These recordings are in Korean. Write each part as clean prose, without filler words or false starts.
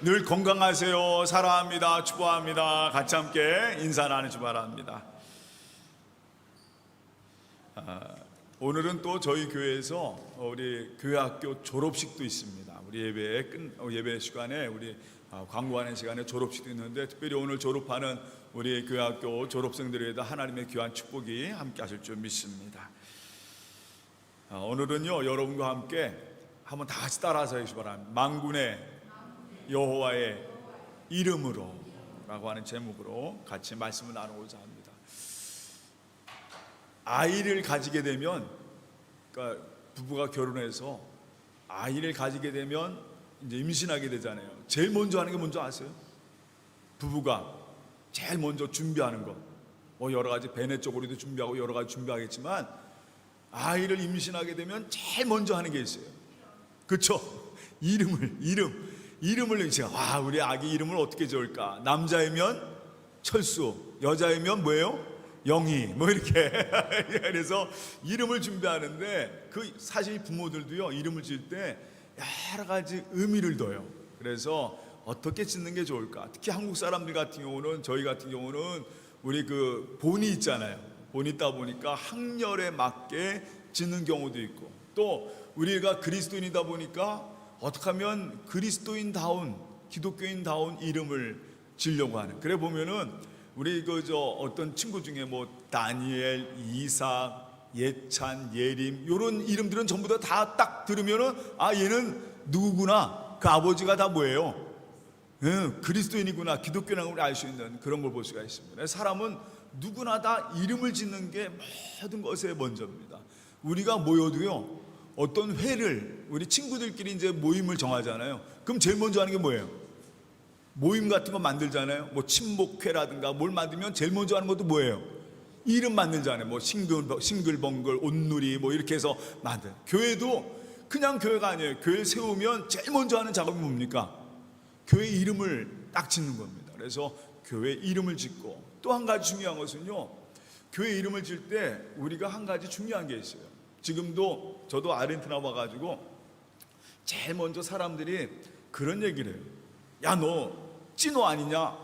늘 건강하세요. 사랑합니다. 축복합니다. 같이 함께 인사 나누시 바랍니다. 오늘은 또 저희 교회에서 우리 교회학교 졸업식도 있습니다. 우리 예배 시간에 우리 광고하는 시간에 졸업식도 있는데, 특별히 오늘 졸업하는 우리 교회학교 졸업생들에게도 하나님의 귀한 축복이 함께 하실 줄 믿습니다. 오늘은요, 여러분과 함께 한번 다 같이 따라서 해주시기 바랍니다. 만군의 여호와의 이름으로 라고 하는 제목으로 같이 말씀을 나누고자 합니다. 아이를 가지게 되면, 그러니까 부부가 결혼해서 아이를 가지게 되면 이제 임신하게 되잖아요. 제일 먼저 하는 게 뭔지 아세요? 부부가 제일 먼저 준비하는 것, 뭐 여러 가지 배내 쪽으로도 준비하고 여러 가지 준비하겠지만, 아이를 임신하게 되면 제일 먼저 하는 게 있어요. 그렇죠? 이름을 제가 우리 아기 이름을 어떻게 지을까? 남자이면 철수, 여자이면 뭐예요? 영희, 뭐 이렇게. 그래서 이름을 준비하는데, 사실 부모들도요, 이름을 지을 때 여러 가지 의미를 둬요. 그래서 어떻게 짓는 게 좋을까? 특히 한국 사람들 같은 경우는, 저희 같은 경우는 우리 본이 있잖아요. 본이 있다 보니까 학렬에 맞게 짓는 경우도 있고, 또 우리가 그리스도인이다 보니까 어떻게 하면 그리스도인다운, 기독교인다운 이름을 지으려고 하는. 그래 보면은 우리 어떤 친구 중에 뭐 다니엘, 이삭, 예찬, 예림 이런 이름들은 전부 다 딱 들으면은 얘는 누구구나, 그 아버지가 다 뭐예요? 그리스도인이구나, 기독교라는 걸 알 수 있는 그런 걸 볼 수가 있습니다. 사람은 누구나 다 이름을 짓는 게 모든 것의 먼저입니다. 우리가 모여도요, 어떤 회를, 우리 친구들끼리 이제 모임을 정하잖아요. 그럼 제일 먼저 하는 게 뭐예요? 모임 같은 거 만들잖아요. 뭐 친목회라든가 뭘 만들면 제일 먼저 하는 것도 뭐예요? 이름 만들잖아요. 뭐 싱글벙글, 온누리 뭐 이렇게 해서 만들. 교회도 그냥 교회가 아니에요. 교회 세우면 제일 먼저 하는 작업이 뭡니까? 교회 이름을 딱 짓는 겁니다. 그래서 교회 이름을 짓고, 또 한 가지 중요한 것은요, 교회 이름을 짓을 때 우리가 한 가지 중요한 게 있어요. 지금도 저도 아르헨티나 와가지고 제일 먼저 사람들이 그런 얘기를 해요. 야, 너 찐호 아니냐?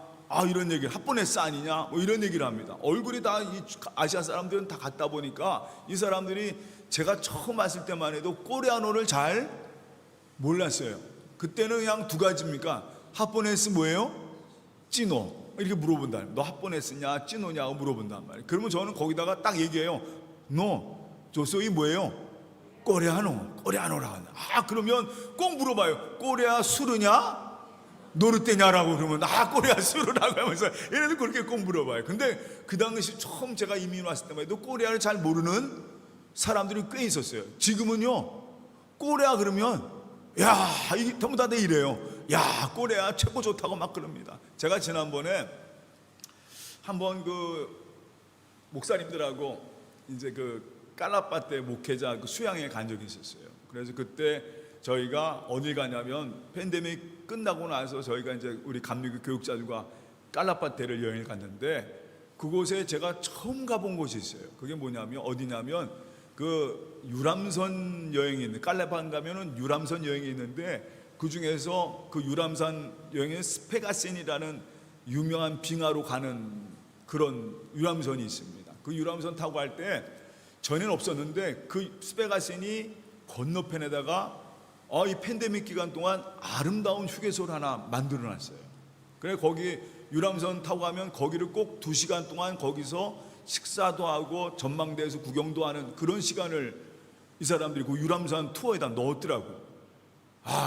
이런 얘기를, 핫보네스 아니냐? 뭐 이런 얘기를 합니다. 얼굴이 다 이 아시아 사람들은 다 같다 보니까 이 사람들이, 제가 처음 왔을 때만 해도 코레아노를 잘 몰랐어요. 그때는 그냥 두 가지입니까? 핫보네스 뭐예요? 찐호. 이렇게 물어본다. 너 핫보네스냐 찐호냐고 물어본단 말이에요. 그러면 저는 거기다가 딱 얘기해요. 저 소위 뭐예요? 코레아노라. 그러면 꼭 물어봐요. 코레아 수르냐? 노르테냐라고 그러면 코레아 수르라고 하면서 얘네들 그렇게 꼭 물어봐요. 근데 그 당시 처음 제가 이민 왔을 때만 해도 코레아를 잘 모르는 사람들이 꽤 있었어요. 지금은요, 코레아 그러면 이게 전부 다 이래요. 코레아 최고 좋다고 막 그럽니다. 제가 지난번에 한번 목사님들하고 이제 깔라빠떼 목회자 수양회 간 적이 있었어요. 그래서 그때 저희가 어딜 가냐면, 팬데믹 끝나고 나서 저희가 이제 우리 감리교 교육자들과 깔라빠떼를 여행을 갔는데, 그곳에 제가 처음 가본 곳이 있어요. 그게 뭐냐면, 어디냐면 유람선 여행이 있는데, 깔라판 가면은 유람선 여행이 있는데, 그 중에서 그 유람선 여행에 스페가센이라는 유명한 빙하로 가는 그런 유람선이 있습니다. 그 유람선 타고 갈 때 전에는 없었는데, 그 스페가센이 건너편에다가 이 팬데믹 기간 동안 아름다운 휴게소를 하나 만들어 놨어요. 그래, 거기 유람선 타고 가면 거기를 꼭 2시간 동안 거기서 식사도 하고 전망대에서 구경도 하는 그런 시간을 이 사람들이 그 유람선 투어에다 넣었더라고요.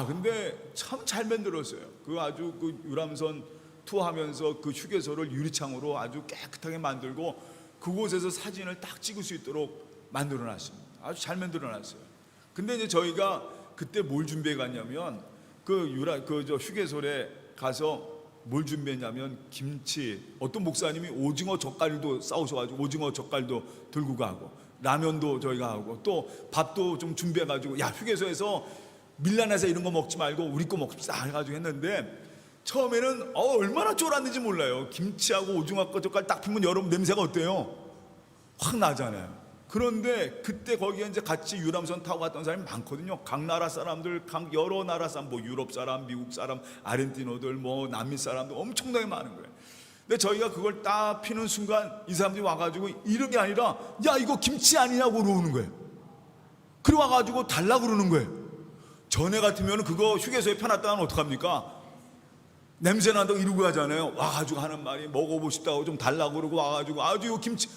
근데 참 잘 만들었어요. 아주 유람선 투어하면서 그 휴게소를 유리창으로 아주 깨끗하게 만들고, 그곳에서 사진을 딱 찍을 수 있도록 만들어 놨습니다. 아주 잘 만들어 놨어요. 근데 이제 저희가 그때 뭘 준비해 갔냐면, 휴게소에 가서 뭘 준비했냐면, 김치, 어떤 목사님이 오징어 젓갈도 싸우셔가지고 오징어 젓갈도 들고 가고, 라면도 저희가 하고, 또 밥도 좀 준비해가지고, 휴게소에서 밀라네사 이런 거 먹지 말고 우리 거 먹읍시다 해가지고 했는데, 처음에는 얼마나 쫄았는지 몰라요. 김치하고 오징어 젓갈 딱 피면 여러분 냄새가 어때요? 확 나잖아요. 그런데 그때 거기에 이제 같이 유람선 타고 갔던 사람이 많거든요. 각 나라 사람들, 각 여러 나라 사람, 뭐 유럽 사람, 미국 사람, 아르헨티노들, 뭐 남미 사람들 엄청나게 많은 거예요. 근데 저희가 그걸 딱 피는 순간 이 사람들이 와가지고 이런 게 아니라 야 이거 김치 아니냐고 그러는 거예요. 그래 와가지고 달라고 그러는 거예요. 전에 같으면 그거 휴게소에 펴놨다가는 어떡합니까? 냄새 난다고 이러고 하잖아요. 와가지고 하는 말이 먹어보고 싶다고 좀 달라고 그러고 와가지고 아주 이거 김치.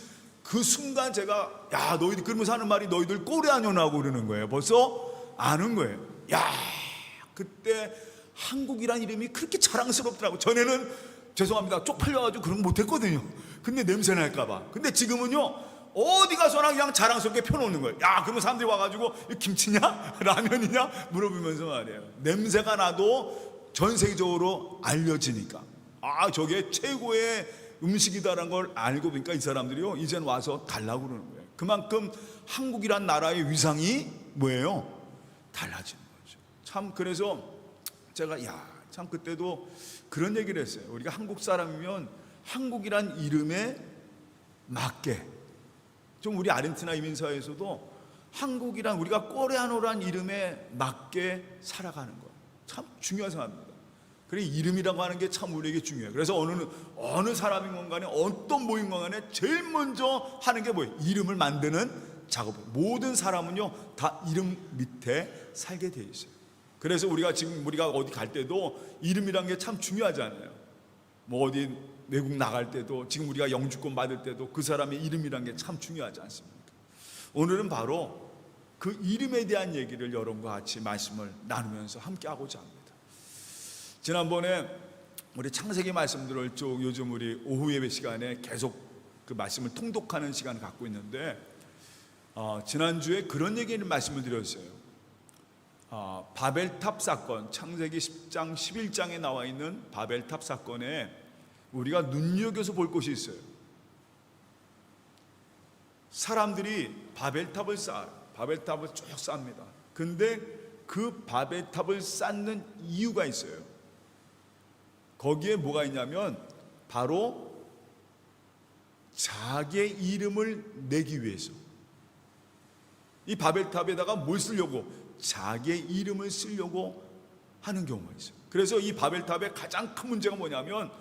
그 순간 제가 야 너희들 그러면서 하는 말이 너희들 꼴에 아니냐고 그러는 거예요. 벌써 아는 거예요. 야 그때 한국이란 이름이 그렇게 자랑스럽더라고. 전에는 죄송합니다 쪽팔려가지고 그런 거 못했거든요. 근데 냄새 날까봐. 근데 지금은요 어디 가서나 그냥 자랑스럽게 펴놓는 거예요. 야 그러면 사람들이 와가지고 이거 김치냐 라면이냐 물어보면서 말이에요. 냄새가 나도 전 세계적으로 알려지니까 아 저게 최고의 음식이다라는 걸 알고 보니까 이 사람들이요 이젠 와서 달라고 그러는 거예요. 그만큼 한국이란 나라의 위상이 뭐예요? 달라지는 거죠. 참 그래서 제가 참 그때도 그런 얘기를 했어요. 우리가 한국 사람이면 한국이란 이름에 맞게 좀 우리 아르헨티나 이민사회에서도 한국이란 우리가 꼬레아노란 이름에 맞게 살아가는 거 참 중요한 생각입니다. 그래 이름이라고 하는 게 참 우리에게 중요해요. 그래서 어느 사람인 간에 어떤 모임 간에 제일 먼저 하는 게 뭐예요? 이름을 만드는 작업을. 모든 사람은요 다 이름 밑에 살게 돼 있어요. 그래서 우리가 어디 갈 때도 이름이라는 게 참 중요하잖아요. 뭐 어디 외국 나갈 때도 지금 우리가 영주권 받을 때도 그 사람의 이름이라는 게 참 중요하지 않습니까? 오늘은 바로 그 이름에 대한 얘기를 여러분과 같이 말씀을 나누면서 함께 하고자 합니다. 지난번에 우리 창세기 말씀들을 쭉 요즘 우리 오후 예배 시간에 계속 그 말씀을 통독하는 시간을 갖고 있는데 지난주에 그런 얘기를 말씀을 드렸어요. 바벨탑 사건, 창세기 10장 11장에 나와 있는 바벨탑 사건에 우리가 눈여겨서 볼 것이 있어요. 사람들이 바벨탑을 쭉 쌓습니다. 근데 그 바벨탑을 쌓는 이유가 있어요. 거기에 뭐가 있냐면 바로 자기의 이름을 내기 위해서. 이 바벨탑에다가 뭘 쓰려고? 자기의 이름을 쓰려고 하는 경우가 있어요. 그래서 이 바벨탑의 가장 큰 문제가 뭐냐면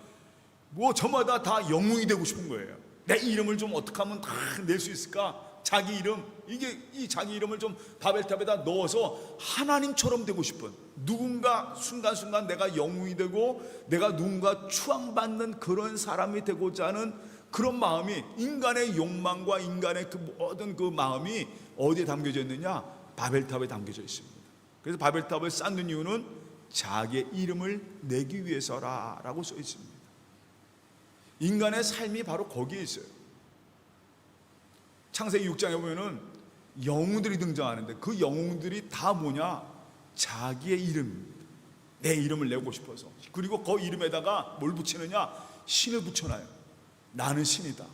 뭐 저마다 다 영웅이 되고 싶은 거예요. 내 이름을 좀 어떻게 하면 다 낼 수 있을까? 자기 이름, 이 자기 이름을 좀 바벨탑에다 넣어서 하나님처럼 되고 싶은, 누군가 순간순간 내가 영웅이 되고 내가 누군가 추앙받는 그런 사람이 되고자 하는 그런 마음이, 인간의 욕망과 인간의 그 모든 그 마음이 어디에 담겨져 있느냐? 바벨탑에 담겨져 있습니다. 그래서 바벨탑을 쌓는 이유는 자기의 이름을 내기 위해서라고 써 있습니다. 인간의 삶이 바로 거기에 있어요. 창세기 6장에 보면은 영웅들이 등장하는데 그 영웅들이 다 뭐냐? 자기의 이름입니다. 내 이름을 내고 싶어서. 그리고 그 이름에다가 뭘 붙이느냐? 신을 붙여놔요. 나는 신이다.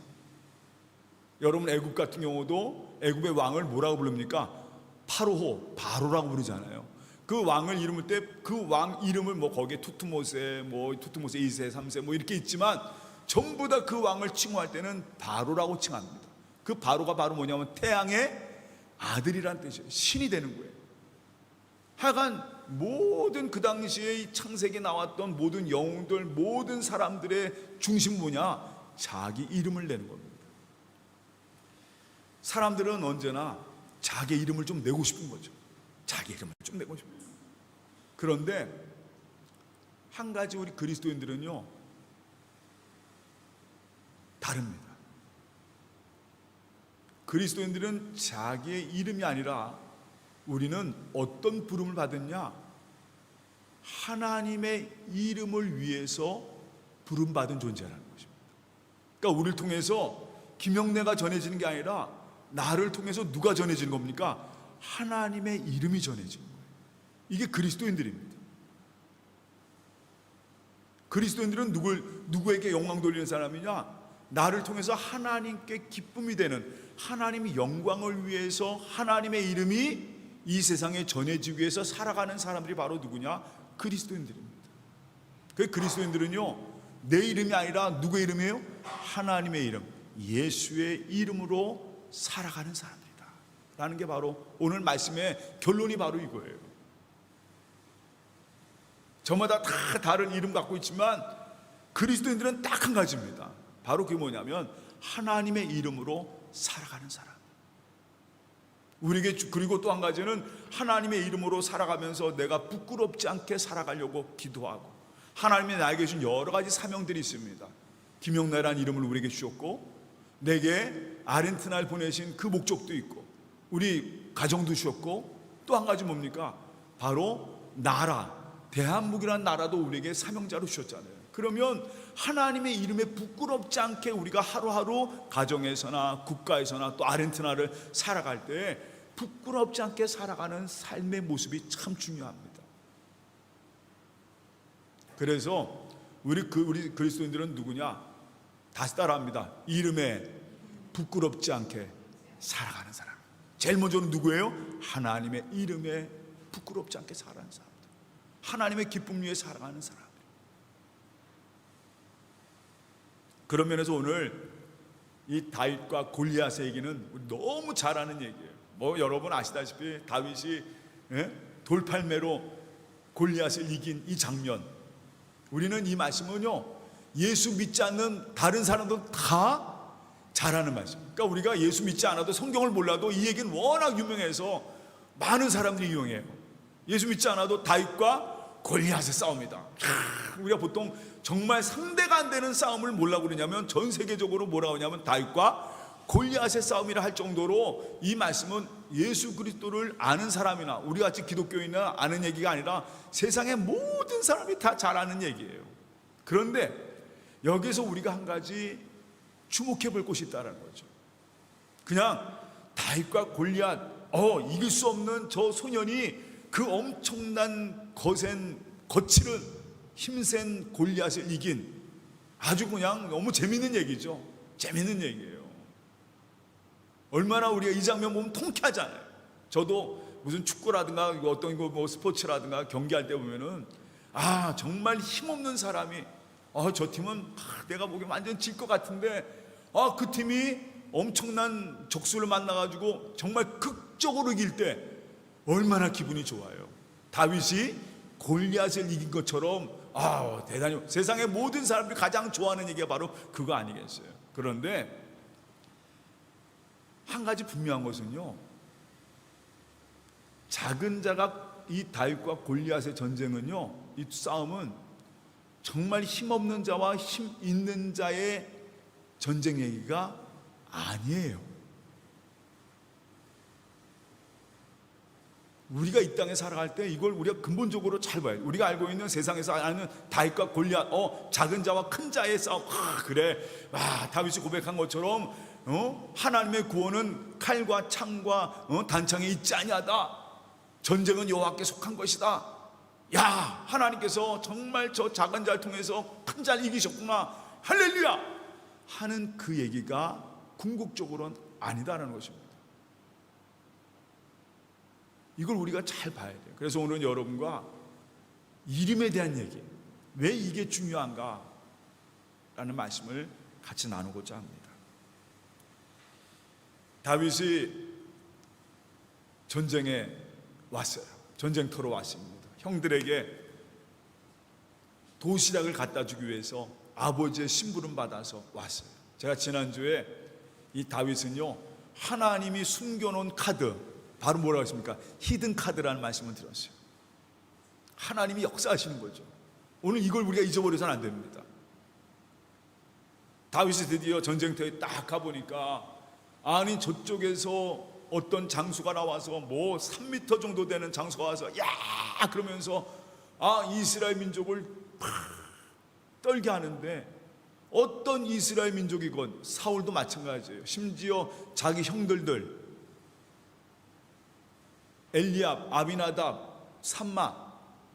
여러분 애굽 같은 경우도 애굽의 왕을 뭐라고 부릅니까? 바로라고 부르잖아요. 그 왕을 이름을 때 그 왕 이름을 뭐 거기에 투트모세 2세 3세 뭐 이렇게 있지만 전부 다 그 왕을 칭호할 때는 바로라고 칭합니다. 그 바로가 바로 뭐냐면 태양의 아들이란 뜻이에요. 신이 되는 거예요. 하여간 모든 그 당시에 창세기에 나왔던 모든 영웅들, 모든 사람들의 중심 뭐냐? 자기 이름을 내는 겁니다. 사람들은 언제나 자기 이름을 좀 내고 싶은 거죠. 자기 이름을 좀 내고 싶은 거예요. 그런데 한 가지 우리 그리스도인들은요 다릅니다. 그리스도인들은 자기의 이름이 아니라 우리는 어떤 부름을 받았냐? 하나님의 이름을 위해서 부름받은 존재라는 것입니다. 그러니까 우리를 통해서 김영래가 전해지는 게 아니라 나를 통해서 누가 전해지는 겁니까? 하나님의 이름이 전해지는 거예요. 이게 그리스도인들입니다. 그리스도인들은 누구에게 영광 돌리는 사람이냐? 나를 통해서 하나님께 기쁨이 되는, 하나님의 영광을 위해서 하나님의 이름이 이 세상에 전해지기 위해서 살아가는 사람들이 바로 누구냐? 그리스도인들입니다. 그 그리스도인들은요 내 이름이 아니라 누구의 이름이에요? 하나님의 이름, 예수의 이름으로 살아가는 사람들이다 라는 게 바로 오늘 말씀의 결론이 바로 이거예요. 저마다 다 다른 이름 갖고 있지만 그리스도인들은 딱 한 가지입니다. 바로 그게 뭐냐면 하나님의 이름으로 살아가는 사람. 우리에게 그리고 또 한 가지는 하나님의 이름으로 살아가면서 내가 부끄럽지 않게 살아가려고 기도하고, 하나님이 나에게 주신 여러 가지 사명들이 있습니다. 김영래라는 이름을 우리에게 주셨고, 내게 아르헨티나를 보내신 그 목적도 있고, 우리 가정도 주셨고, 또 한 가지 뭡니까? 바로 나라, 대한민국이라는 나라도 우리에게 사명자로 주셨잖아요. 그러면 하나님의 이름에 부끄럽지 않게 우리가 하루하루 가정에서나 국가에서나 또 아르헨티나를 살아갈 때 부끄럽지 않게 살아가는 삶의 모습이 참 중요합니다. 그래서 우리 그리스도인들은 누구냐? 다시 따라합니다. 이름에 부끄럽지 않게 살아가는 사람. 제일 먼저는 누구예요? 하나님의 이름에 부끄럽지 않게 살아가는 사람들. 하나님의 기쁨 위에 살아가는 사람. 그런 면에서 오늘 이 다윗과 골리앗의 얘기는 너무 잘 아는 얘기예요. 뭐 여러분 아시다시피 다윗이 돌팔매로 골리앗을 이긴 이 장면, 우리는 이 말씀은요 예수 믿지 않는 다른 사람도 다 잘 아는 말씀. 그러니까 우리가 예수 믿지 않아도 성경을 몰라도 이 얘기는 워낙 유명해서 많은 사람들이 이용해요. 예수 믿지 않아도 다윗과 골리앗의 싸움이다. 우리가 보통 정말 상대가 안 되는 싸움을 뭐라고 그러냐면 전 세계적으로 뭐라고 하냐면 다윗과 골리앗의 싸움이라 할 정도로 이 말씀은 예수 그리스도를 아는 사람이나 우리 같이 기독교인이나 아는 얘기가 아니라 세상의 모든 사람이 다 잘 아는 얘기예요. 그런데 여기서 우리가 한 가지 주목해 볼 곳이 있다는 거죠. 그냥 다윗과 골리앗 이길 수 없는 저 소년이 그 엄청난 거칠은 힘센 골리앗을 이긴 아주 그냥 너무 재밌는 얘기죠. 재밌는 얘기예요. 얼마나 우리가 이 장면 보면 통쾌하잖아요. 저도 무슨 축구라든가 어떤 뭐 스포츠라든가 경기할 때 보면은 정말 힘없는 사람이 저 팀은 내가 보기엔 완전 질 것 같은데 그 팀이 엄청난 적수를 만나가지고 정말 극적으로 이길 때 얼마나 기분이 좋아요. 다윗이 골리앗을 이긴 것처럼 대단히 세상의 모든 사람들이 가장 좋아하는 얘기가 바로 그거 아니겠어요. 그런데 한 가지 분명한 것은요, 작은 자가 이 다윗과 골리앗의 전쟁은요, 이 싸움은 정말 힘없는 자와 힘 있는 자의 전쟁 얘기가 아니에요. 우리가 이 땅에 살아갈 때 이걸 우리가 근본적으로 잘 봐야 돼요. 우리가 알고 있는 세상에서 아는 다윗과 골리앗, 작은 자와 큰 자의 싸움. 그래, 다윗이 고백한 것처럼 하나님의 구원은 칼과 창과 단창에 있지 아니하다. 전쟁은 여호와께 속한 것이다. 하나님께서 정말 저 작은 자를 통해서 큰 자를 이기셨구나. 할렐루야! 하는 그 얘기가 궁극적으로는 아니다라는 것입니다. 이걸 우리가 잘 봐야 돼요. 그래서 오늘 여러분과 이름에 대한 얘기, 왜 이게 중요한가 라는 말씀을 같이 나누고자 합니다. 다윗이 전쟁에 왔어요. 전쟁터로 왔습니다. 형들에게 도시락을 갖다 주기 위해서 아버지의 심부름 받아서 왔어요. 제가 지난주에 이 다윗은요, 하나님이 숨겨놓은 카드, 바로 뭐라고 했습니까? 히든 카드라는 말씀을 드렸어요. 하나님이 역사하시는 거죠. 오늘 이걸 우리가 잊어버려서는 안 됩니다. 다윗이 드디어 전쟁터에 딱 가보니까 저쪽에서 어떤 장수가 나와서 뭐 3m 정도 되는 장수가 와서 그러면서 이스라엘 민족을 떨게 하는데, 어떤 이스라엘 민족이건 사울도 마찬가지예요. 심지어 자기 형들들 엘리압, 아비나답, 삼마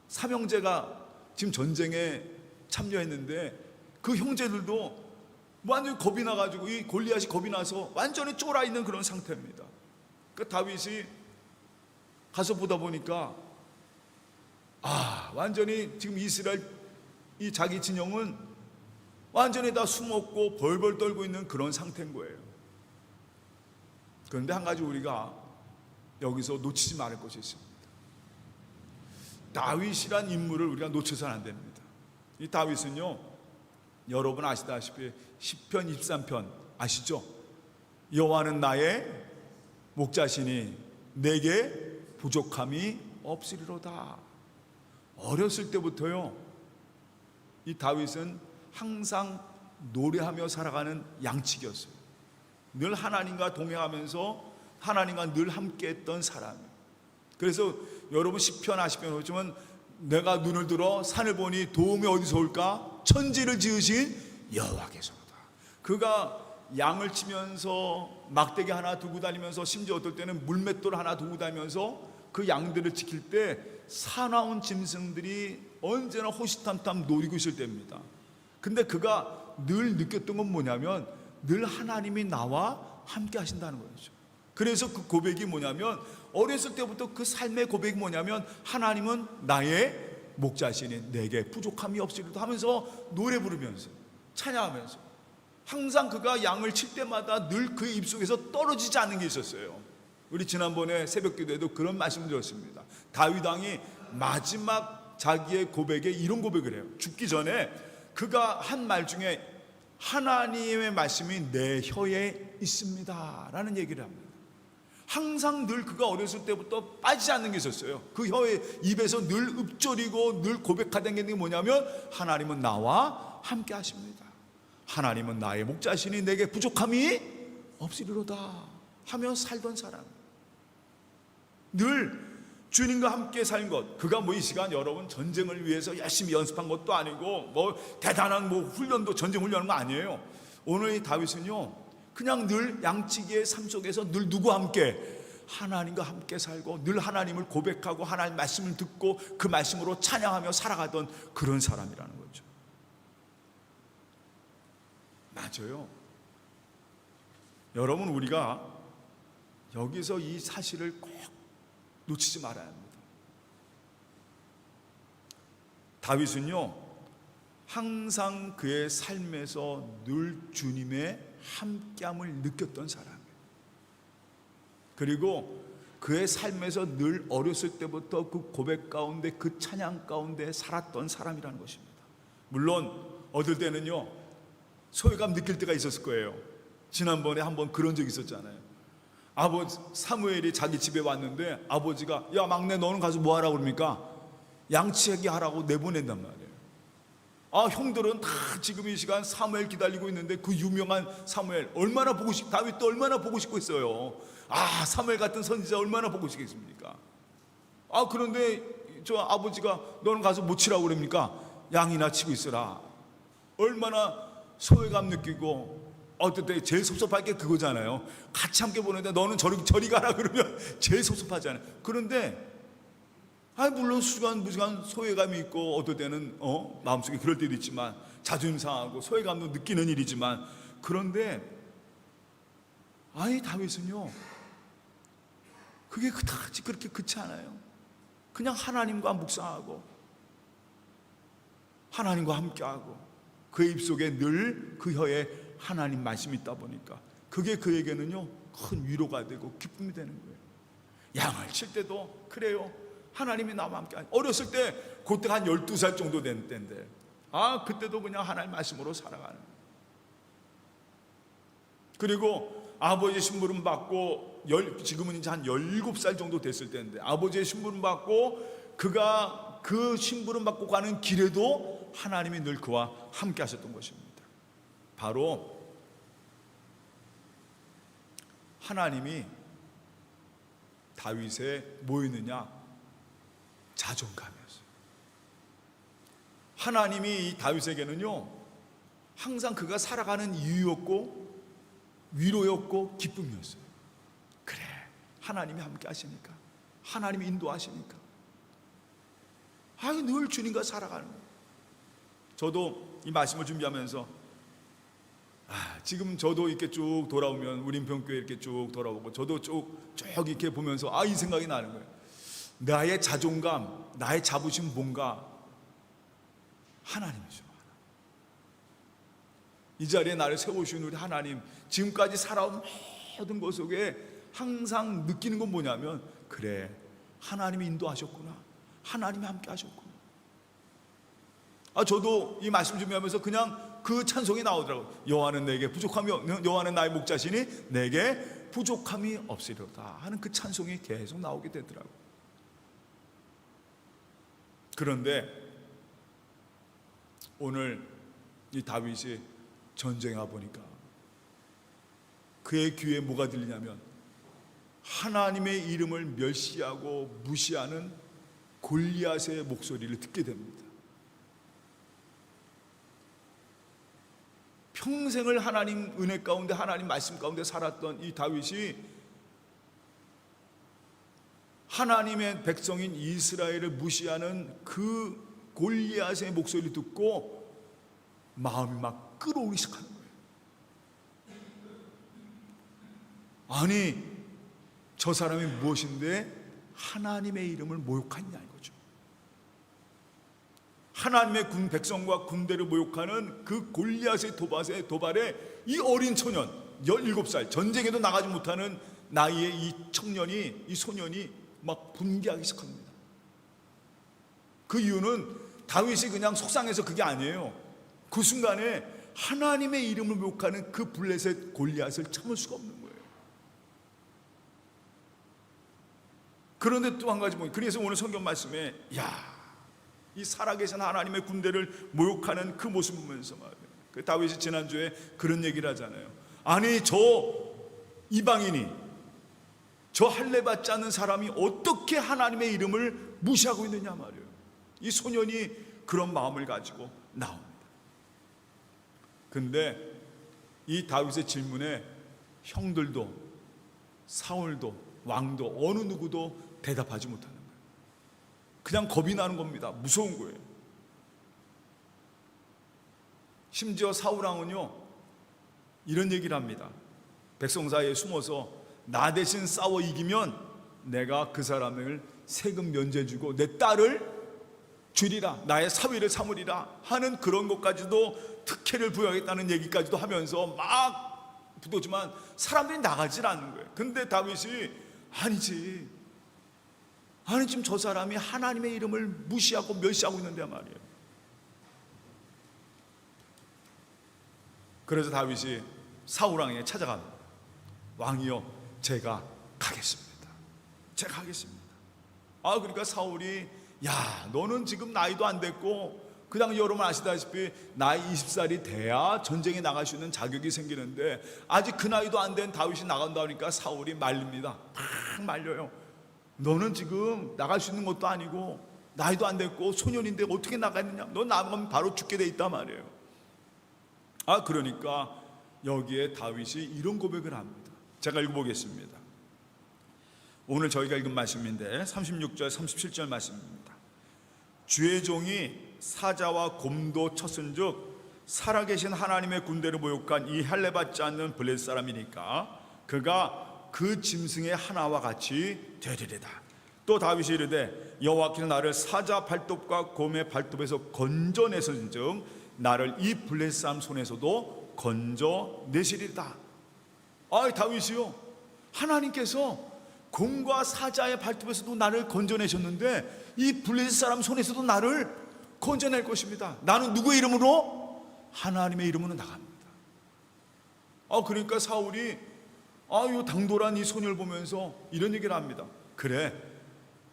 삼형제가 지금 전쟁에 참여했는데 그 형제들도 완전히 겁이 나가지고 이 골리앗이 겁이 나서 완전히 쫄아 있는 그런 상태입니다. 그 다윗이 가서 보다 보니까 완전히 지금 이스라엘 이 자기 진영은 완전히 다 숨었고 벌벌 떨고 있는 그런 상태인 거예요. 그런데 한 가지 우리가 여기서 놓치지 말을 것이 있습니다. 다윗이란 인물을 우리가 놓쳐서는 안 됩니다. 이 다윗은요, 여러분 아시다시피 시편 23편 아시죠? 여호와는 나의 목자시니 내게 부족함이 없으리로다. 어렸을 때부터요, 이 다윗은 항상 노래하며 살아가는 양치기였어요. 늘 하나님과 동행하면서 하나님과 늘 함께했던 사람이에요. 그래서 여러분 시편 아시편 보시면 내가 눈을 들어 산을 보니 도움이 어디서 올까? 천지를 지으신 여호와께서로다. 그가 양을 치면서 막대기 하나 두고 다니면서 심지어 어떨 때는 물맷돌 하나 두고 다니면서 그 양들을 지킬 때 사나운 짐승들이 언제나 호시탐탐 노리고 있을 때입니다. 근데 그가 늘 느꼈던 건 뭐냐면 늘 하나님이 나와 함께 하신다는 거죠. 그래서 그 고백이 뭐냐면 어렸을 때부터 그 삶의 고백이 뭐냐면 하나님은 나의 목자시니 내게 부족함이 없으리로다 하면서 노래 부르면서 찬양하면서 항상 그가 양을 칠 때마다 늘 그의 입속에서 떨어지지 않는 게 있었어요. 우리 지난번에 새벽기도에도 그런 말씀을 드렸습니다. 다윗 왕이 마지막 자기의 고백에 이런 고백을 해요. 죽기 전에 그가 한 말 중에 하나님의 말씀이 내 혀에 있습니다 라는 얘기를 합니다. 항상 늘 그가 어렸을 때부터 빠지지 않는 게 있었어요. 그 혀에 입에서 늘 읊조리고 늘 고백하던 게 뭐냐면 하나님은 나와 함께 하십니다. 하나님은 나의 목자시니 내게 부족함이 없으리로다 하며 살던 사람, 늘 주님과 함께 산 것. 그가 뭐 이 시간 여러분 전쟁을 위해서 열심히 연습한 것도 아니고 뭐 대단한 뭐 훈련도 전쟁 훈련한 거 아니에요. 오늘 이 다윗은요 그냥 늘 양치기의 삶 속에서 늘 누구와 함께? 하나님과 함께 살고 늘 하나님을 고백하고 하나님 말씀을 듣고 그 말씀으로 찬양하며 살아가던 그런 사람이라는 거죠. 맞아요. 여러분 우리가 여기서 이 사실을 꼭 놓치지 말아야 합니다. 다윗은요 항상 그의 삶에서 늘 주님의 함께함을 느꼈던 사람이에요. 그리고 그의 삶에서 늘 어렸을 때부터 그 고백 가운데 그 찬양 가운데 살았던 사람이라는 것입니다. 물론 어떨 때는요 소외감 느낄 때가 있었을 거예요. 지난번에 한번 그런 적이 있었잖아요. 아버지 사무엘이 자기 집에 왔는데 아버지가 야 막내 너는 가서 뭐 하라고 그럽니까? 양치기 하라고 내보낸단 말이에요. 아 형들은 다 지금 이 시간 사무엘 기다리고 있는데 그 유명한 사무엘 얼마나 보고 싶 다윗도 얼마나 보고 싶고 있어요. 아 사무엘 같은 선지자 얼마나 보고 싶겠습니까? 아 그런데 저 아버지가 너는 가서 뭐 치라고 그럽니까? 양이나 치고 있어라. 얼마나 소외감 느끼고 어떨 때 제일 섭섭할 게 그거잖아요. 같이 함께 보는데 너는 저리 가라 그러면 제일 섭섭하잖아요. 그런데 물론 무수한 소외감이 있고 어떨 때는 마음속에 그럴 때도 있지만 자존심 상하고 소외감도 느끼는 일이지만 그런데 다윗은요 그게 그다지 그렇게 그렇지 않아요. 그냥 하나님과 묵상하고 하나님과 함께하고 그의 입속에 늘 그 혀에 하나님 말씀이 있다 보니까 그게 그에게는요 큰 위로가 되고 기쁨이 되는 거예요. 양을 칠 때도 그래요. 하나님이 나와 함께. 어렸을 때 그때가 한 12살 정도 된 때인데 그때도 그냥 하나님 말씀으로 살아가는 거예요. 그리고 아버지의 심부름 받고 지금은 이제 한 17살 정도 됐을 때인데 아버지의 심부름 받고 그가 그 심부름 받고 가는 길에도 하나님이 늘 그와 함께 하셨던 것입니다. 바로 하나님이 다윗에 뭐였느냐? 자존감이었어요. 하나님이 이 다윗에게는요 항상 그가 살아가는 이유였고 위로였고 기쁨이었어요. 그래 하나님이 함께 하시니까 하나님이 인도하시니까 늘 주님과 살아가는 거예요. 저도 이 말씀을 준비하면서 지금 저도 이렇게 쭉 돌아오면 우리 인평교회 이렇게 쭉 돌아오고 저도 쭉 이렇게 보면서 이 생각이 나는 거예요. 나의 자존감, 나의 자부심 뭔가 하나님이죠. 이 자리에 나를 세우신 우리 하나님, 지금까지 살아온 모든 것 속에 항상 느끼는 건 뭐냐면, 그래, 하나님이 인도하셨구나, 하나님이 함께 하셨구나. 저도 이 말씀 준비하면서 그냥 그 찬송이 나오더라고요. 여호와는 내게 부족함이 여호와는 나의 목자시니 내게 부족함이 없으리로다 하는 그 찬송이 계속 나오게 되더라고요. 그런데 오늘 이 다윗이 전쟁에 와보니까 그의 귀에 뭐가 들리냐면, 하나님의 이름을 멸시하고 무시하는 골리앗의 목소리를 듣게 됩니다. 평생을 하나님 은혜 가운데, 하나님 말씀 가운데 살았던 이 다윗이 하나님의 백성인 이스라엘을 무시하는 그 골리앗의 목소리를 듣고 마음이 막 끓어오르기 시작하는 거예요. 아니, 저 사람이 무엇인데 하나님의 이름을 모욕하냐 이거죠. 하나님의 백성과 군대를 모욕하는 그 골리앗의 도발에 이 어린 초년 17살, 전쟁에도 나가지 못하는 나이의 이 소년이 막 분개하기 시작합니다. 그 이유는 다윗이 그냥 속상해서 그게 아니에요. 그 순간에 하나님의 이름을 모욕하는 그 블레셋 골리앗을 참을 수가 없는 거예요. 그런데 또 한 가지 그래서 오늘 성경 말씀에 이 살아계신 하나님의 군대를 모욕하는 그 모습 보면서 말이에요. 그 다윗이 지난주에 그런 얘기를 하잖아요. 아니, 저 이방인이, 저 할례 받지 않는 사람이 어떻게 하나님의 이름을 무시하고 있느냐 말이에요. 이 소년이 그런 마음을 가지고 나옵니다. 근데 이 다윗의 질문에 형들도 사울도 왕도 어느 누구도 대답하지 못하는 거예요. 그냥 겁이 나는 겁니다. 무서운 거예요. 심지어 사울왕은요 이런 얘기를 합니다. 백성 사이에 숨어서 나 대신 싸워 이기면 내가 그 사람을 세금 면제 주고 내 딸을 주리라, 나의 사위를 삼으리라 하는 그런 것까지도 특혜를 부여하겠다는 얘기까지도 하면서 막 붙었지만 사람들이 나가질 않는 거예요. 근데 다윗이 아니지, 아니 지금 저 사람이 하나님의 이름을 무시하고 멸시하고 있는데 말이에요. 그래서 다윗이 사울왕에게 찾아갑니다. 왕이여, 제가 가겠습니다. 제가 가겠습니다. 그러니까 사울이 너는 지금 나이도 안 됐고 그냥 여러분 아시다시피 나이 20살이 돼야 전쟁에 나갈 수 있는 자격이 생기는데 아직 그 나이도 안 된 다윗이 나간다 하니까 사울이 말립니다. 막 말려요. 너는 지금 나갈 수 있는 것도 아니고 나이도 안 됐고 소년인데 어떻게 나가느냐, 너 나가면 바로 죽게 돼 있단 말이에요. 그러니까 여기에 다윗이 이런 고백을 합니다. 제가 읽어보겠습니다. 오늘 저희가 읽은 말씀인데 36절 37절 말씀입니다. 주의 종이 사자와 곰도 쳤은즉 살아계신 하나님의 군대를 모욕한 이 할례 받지 않는 블레셋 사람이니까 그가 그 짐승의 하나와 같이 되리리다. 또 다윗이 이르되 여호와께서 나를 사자 발톱과 곰의 발톱에서 건져내선즉 나를 이 블레셋 사람 손에서도 건져내시리다. 다윗이요, 하나님께서 곰과 사자의 발톱에서도 나를 건져내셨는데 이 블레셋 사람 손에서도 나를 건져낼 것입니다. 나는 누구의 이름으로? 하나님의 이름으로 나갑니다. 그러니까 사울이 이 당돌한 이 소녀를 보면서 이런 얘기를 합니다. 그래,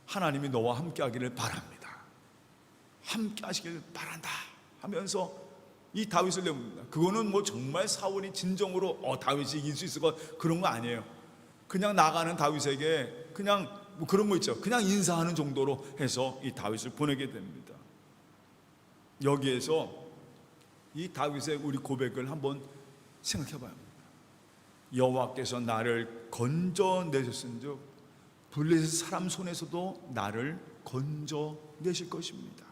하나님이 너와 함께 하기를 바랍니다. 함께 하시기를 바란다 하면서 이 다윗을 내봅니다. 그거는 정말 사울이 진정으로 다윗이 이길 수 있을 것 그런 거 아니에요. 그냥 나가는 다윗에게 그냥 그런 거 있죠. 그냥 인사하는 정도로 해서 이 다윗을 보내게 됩니다. 여기에서 이 다윗의 우리 고백을 한번 생각해 봐야 합니다. 여호와께서 나를 건져내셨은즉 블레셋 사람 손에서도 나를 건져내실 것입니다.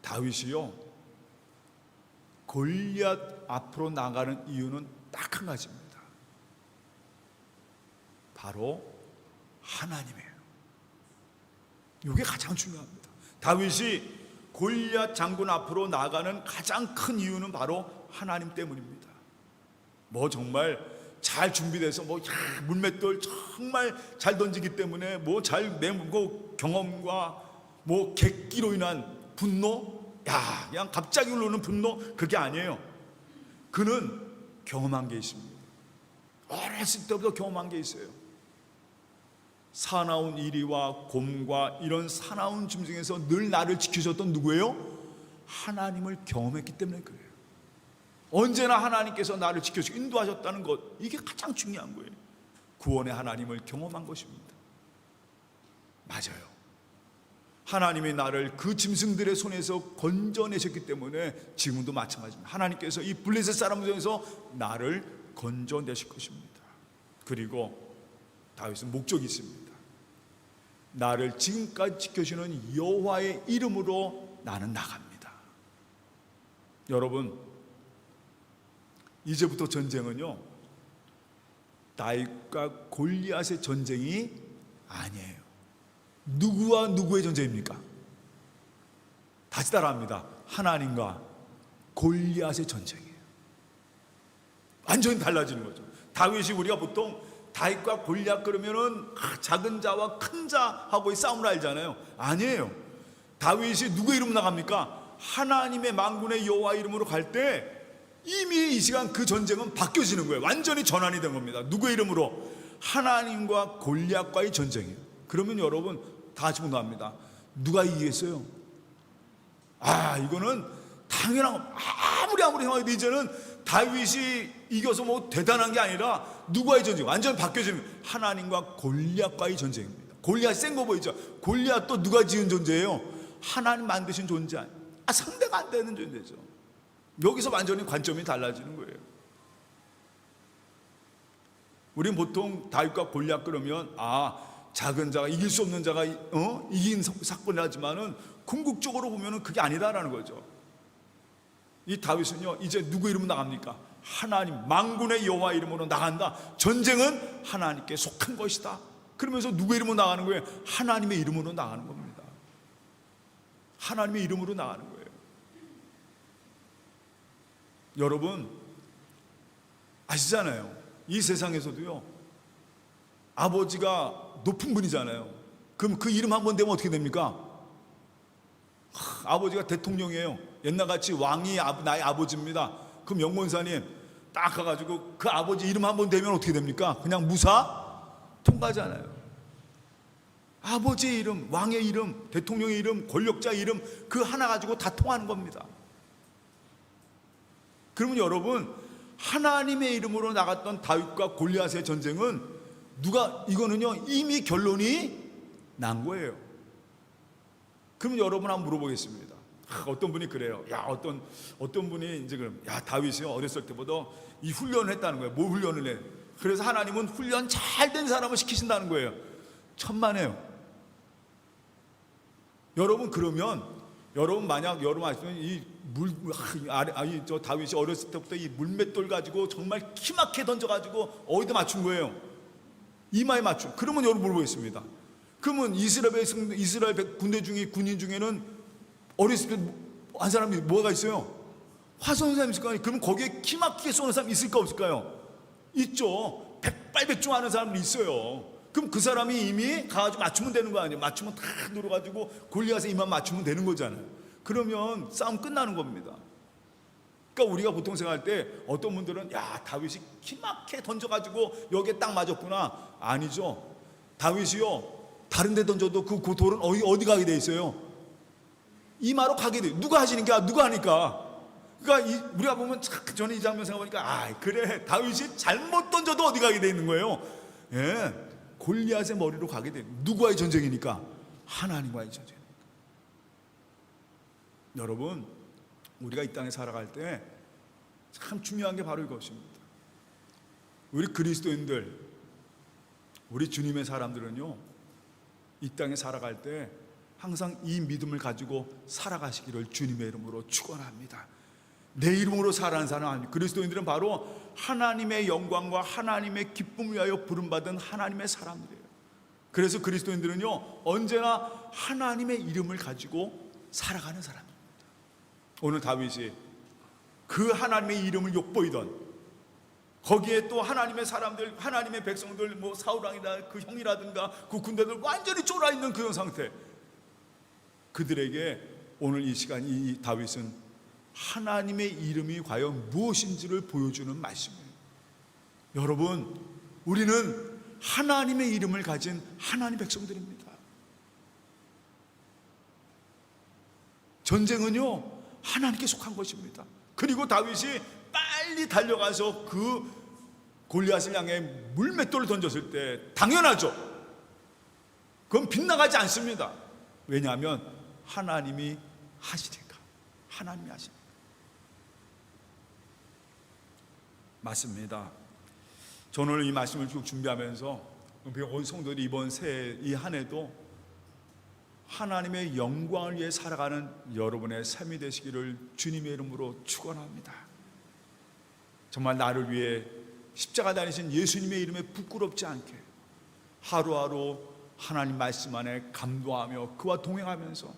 다윗이요, 골리앗 앞으로 나가는 이유는 딱 한 가지입니다. 바로 하나님이에요. 이게 가장 중요합니다. 다윗이 골리앗 장군 앞으로 나가는 가장 큰 이유는 바로 하나님 때문입니다. 정말 잘 준비돼서 물맷돌 정말 잘 던지기 때문에 잘 내고 경험과 객기로 인한 분노, 그냥 갑자기 올라오는 분노, 그게 아니에요. 그는 경험한 게 있습니다. 어렸을 때부터 경험한 게 있어요. 사나운 이리와 곰과 이런 사나운 짐승에서 늘 나를 지켜줬던 누구예요? 하나님을 경험했기 때문에 그래요. 언제나 하나님께서 나를 지켜주고 인도하셨다는 것, 이게 가장 중요한 거예요. 구원의 하나님을 경험한 것입니다. 맞아요. 하나님이 나를 그 짐승들의 손에서 건져내셨기 때문에 지금도 마찬가지입니다. 하나님께서 이 블레셋 사람들 중에서 나를 건져내실 것입니다. 그리고 다윗은 목적이 있습니다. 나를 지금까지 지켜주는 여호와의 이름으로 나는 나갑니다. 여러분, 이제부터 전쟁은요, 다윗과 골리앗의 전쟁이 아니에요. 누구와 누구의 전쟁입니까? 다시 따라합니다. 하나님과 골리앗의 전쟁이에요. 완전히 달라지는 거죠. 다윗이, 우리가 보통 다윗과 골리앗 그러면은 작은 자와 큰 자하고의 싸움을 알잖아요. 아니에요. 다윗이 누구의 이름으로 나갑니까? 하나님의 만군의 여호와 이름으로 갈 때 이미 이 시간 그 전쟁은 바뀌어지는 거예요. 완전히 전환이 된 겁니다. 누구의 이름으로? 하나님과 골리앗과의 전쟁이에요. 그러면 여러분 다 같이 공감합니다. 누가 이기겠어요? 이거는 당연한, 아무리 생각해도 이제는 다윗이 이겨서 대단한 게 아니라 누구와의 전쟁? 완전 바뀌어지는 거예요. 하나님과 골리앗과의 전쟁입니다. 골리앗 센 거 보이죠? 골리앗도 누가 지은 존재예요? 하나님 만드신 존재 아니에요. 상대가 안 되는 존재죠. 여기서 완전히 관점이 달라지는 거예요. 우리는 보통 다윗과 골리앗 그러면 작은 자가, 이길 수 없는 자가 이긴 사건이라지만은 궁극적으로 보면은 그게 아니다라는 거죠. 이 다윗은요, 이제 누구 이름으로 나갑니까? 하나님 만군의 여호와 이름으로 나간다. 전쟁은 하나님께 속한 것이다. 그러면서 누구 이름으로 나가는 거예요? 하나님의 이름으로 나가는 겁니다. 하나님의 이름으로 나가는 거예요. 여러분 아시잖아요. 이 세상에서도요, 아버지가 높은 분이잖아요. 그럼 그 이름 한번 대면 어떻게 됩니까? 아버지가 대통령이에요. 옛날같이 왕이 나의 아버지입니다. 그럼 영권사님 딱 가가지고 그 아버지 이름 한번 대면 어떻게 됩니까? 그냥 무사 통과잖아요. 아버지의 이름, 왕의 이름, 대통령의 이름, 권력자의 이름, 그 하나 가지고 다 통하는 겁니다. 그러면 여러분, 하나님의 이름으로 나갔던 다윗과 골리앗의 전쟁은 이거는요 이미 결론이 난 거예요. 그럼 여러분 한번 물어보겠습니다. 어떤 분이 그래요. 어떤 분이 이제 다윗이요 어렸을 때보다 이 훈련을 했다는 거예요. 뭐 훈련을 해? 그래서 하나님은 훈련 잘 된 사람을 시키신다는 거예요. 천만에요. 여러분, 그러면 여러분 만약 여러분 아시면 저 다윗이 어렸을 때부터 이 물맷돌 가지고 정말 키막히게 던져가지고 어디다 맞춘 거예요? 이마에 맞춘. 그러면 여러분 물어보겠습니다. 그러면 이스라엘 군대 중에 군인 중에는 어렸을 때 한 사람이 뭐가 있어요? 화 쏘는 사람이 있을 거 아니에요? 그럼 거기에 키막히게 쏘는 사람이 있을까 없을까요? 있죠. 백발백중하는 사람들이 있어요. 그럼 그 사람이 이미 가가지고 맞추면 되는 거 아니에요? 맞추면 탁 눌러가지고 골리앗에 이만 맞추면 되는 거잖아요. 그러면 싸움 끝나는 겁니다. 그러니까 우리가 보통 생각할 때 어떤 분들은 다윗이 키막히게 던져가지고 여기에 딱 맞았구나. 아니죠. 다윗이요 다른 데 던져도 그 돌은 어디 가게 돼 있어요? 이마로 가게 돼요. 누가 하시는 게 누가 하니까. 그러니까 우리가 보면 저는 이 장면 생각해보니까 그래, 다윗이 잘못 던져도 어디 가게 돼 있는 거예요? 골리앗의 머리로 가게 돼요. 누구와의 전쟁이니까? 하나님과의 전쟁이니까. 여러분, 우리가 이 땅에 살아갈 때 참 중요한 게 바로 이것입니다. 우리 그리스도인들, 우리 주님의 사람들은요 이 땅에 살아갈 때 항상 이 믿음을 가지고 살아가시기를 주님의 이름으로 축원합니다. 내 이름으로 살아가는 사람, 그리스도인들은 바로 하나님의 영광과 하나님의 기쁨을 위하여 부름받은 하나님의 사람들이에요. 그래서 그리스도인들은요 언제나 하나님의 이름을 가지고 살아가는 사람입니다. 오늘 다윗이 그 하나님의 이름을 욕보이던 거기에 또 하나님의 사람들, 하나님의 백성들, 뭐 사울왕이나 그 형이라든가 그 군대들 완전히 쫄아 있는 그런 상태. 그들에게 오늘 이 시간 이 다윗은 하나님의 이름이 과연 무엇인지를 보여주는 말씀이에요. 여러분, 우리는 하나님의 이름을 가진 하나님의 백성들입니다. 전쟁은요, 하나님께 속한 것입니다. 그리고 다윗이 빨리 달려가서 그 골리앗을 향해 물맷돌을 던졌을 때 당연하죠. 그건 빗나가지 않습니다. 왜냐하면 하나님이 하시니까. 하나님이 하시니까. 맞습니다. 저는 오늘 이 말씀을 쭉 준비하면서 온 성도들이 이번 새해 이 한 해도 하나님의 영광을 위해 살아가는 여러분의 삶이 되시기를 주님의 이름으로 축원합니다. 정말 나를 위해 십자가 다니신 예수님의 이름에 부끄럽지 않게 하루하루 하나님 말씀 안에 감동하며 그와 동행하면서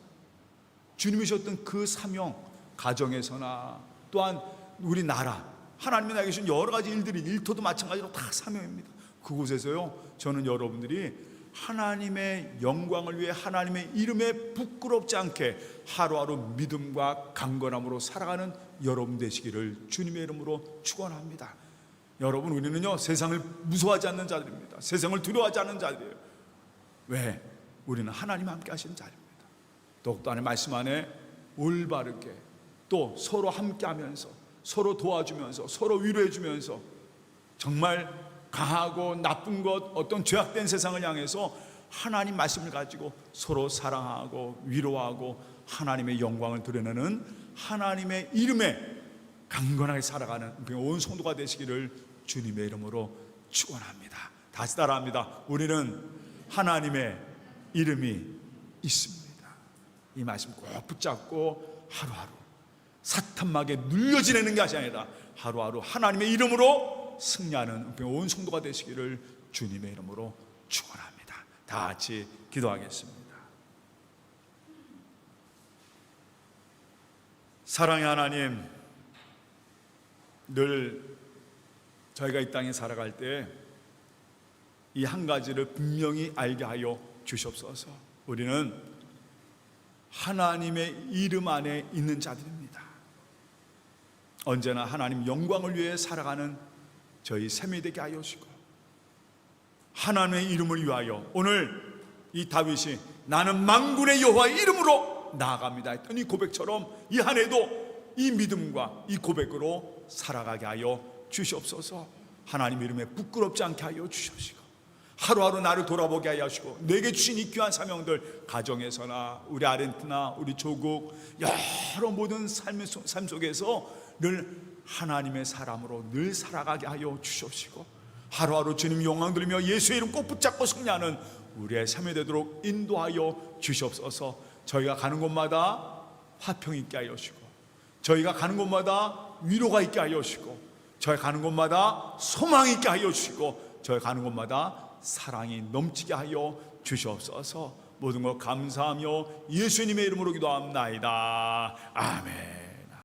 주님이 주셨던 그 사명, 가정에서나 또한 우리 나라, 하나님이 나에게 주신 여러 가지 일들이, 일터도 마찬가지로 다 사명입니다. 그곳에서요, 저는 여러분들이 하나님의 영광을 위해 하나님의 이름에 부끄럽지 않게 하루하루 믿음과 강건함으로 살아가는 여러분 되시기를 주님의 이름으로 축원합니다. 여러분, 우리는요 세상을 무서워하지 않는 자들입니다. 세상을 두려워하지 않는 자들이에요. 왜? 우리는 하나님 함께 하시는 자입니다. 더욱더 하나님 말씀 안에 올바르게 또 서로 함께 하면서 서로 도와주면서 서로 위로해 주면서 정말 강하고 나쁜 것, 어떤 죄악된 세상을 향해서 하나님 말씀을 가지고 서로 사랑하고 위로하고 하나님의 영광을 드러내는 하나님의 이름에 강건하게 살아가는 온 성도가 되시기를 주님의 이름으로 축원합니다. 다시 따라합니다. 우리는 하나님의 이름이 있습니다. 이 말씀 꼭 붙잡고 하루하루 사탄막에 눌려 지내는 것이 아니라 하루하루 하나님의 이름으로 승리하는 온 성도가 되시기를 주님의 이름으로 축원합니다. 다 같이 기도하겠습니다. 사랑의 하나님, 늘 저희가 이 땅에 살아갈 때 이 한 가지를 분명히 알게 하여 주시옵소서. 우리는 하나님의 이름 안에 있는 자들입니다. 언제나 하나님 영광을 위해 살아가는 저희 삶이 되게 하여 주시고 하나님의 이름을 위하여 오늘 이 다윗이 나는 만군의 여호와의 이름으로 나아갑니다 했던 이 고백처럼 이 한 해도 이 믿음과 이 고백으로 살아가게 하여 주시옵소서. 하나님 이름에 부끄럽지 않게 하여 주시옵시고 하루하루 나를 돌아보게 하여 주시고 내게 주신 이 귀한 사명들 가정에서나 우리 아르헨티나 우리 조국 여러 모든 삶 속에서 늘 하나님의 사람으로 늘 살아가게 하여 주시옵시고 하루하루 주님 영광 들으며 예수의 이름 꼭 붙잡고 승리하는 우리의 삶이 되도록 인도하여 주시옵소서. 저희가 가는 곳마다 화평 있게 하여 주시고 저희가 가는 곳마다 위로가 있게 하여 주시고 저희가 가는 곳마다 소망 있게 하여 주시고 저희가 가는 곳마다 사랑이 넘치게 하여 주시옵소서. 모든 것 감사하며 예수님의 이름으로 기도합나이다. 아멘.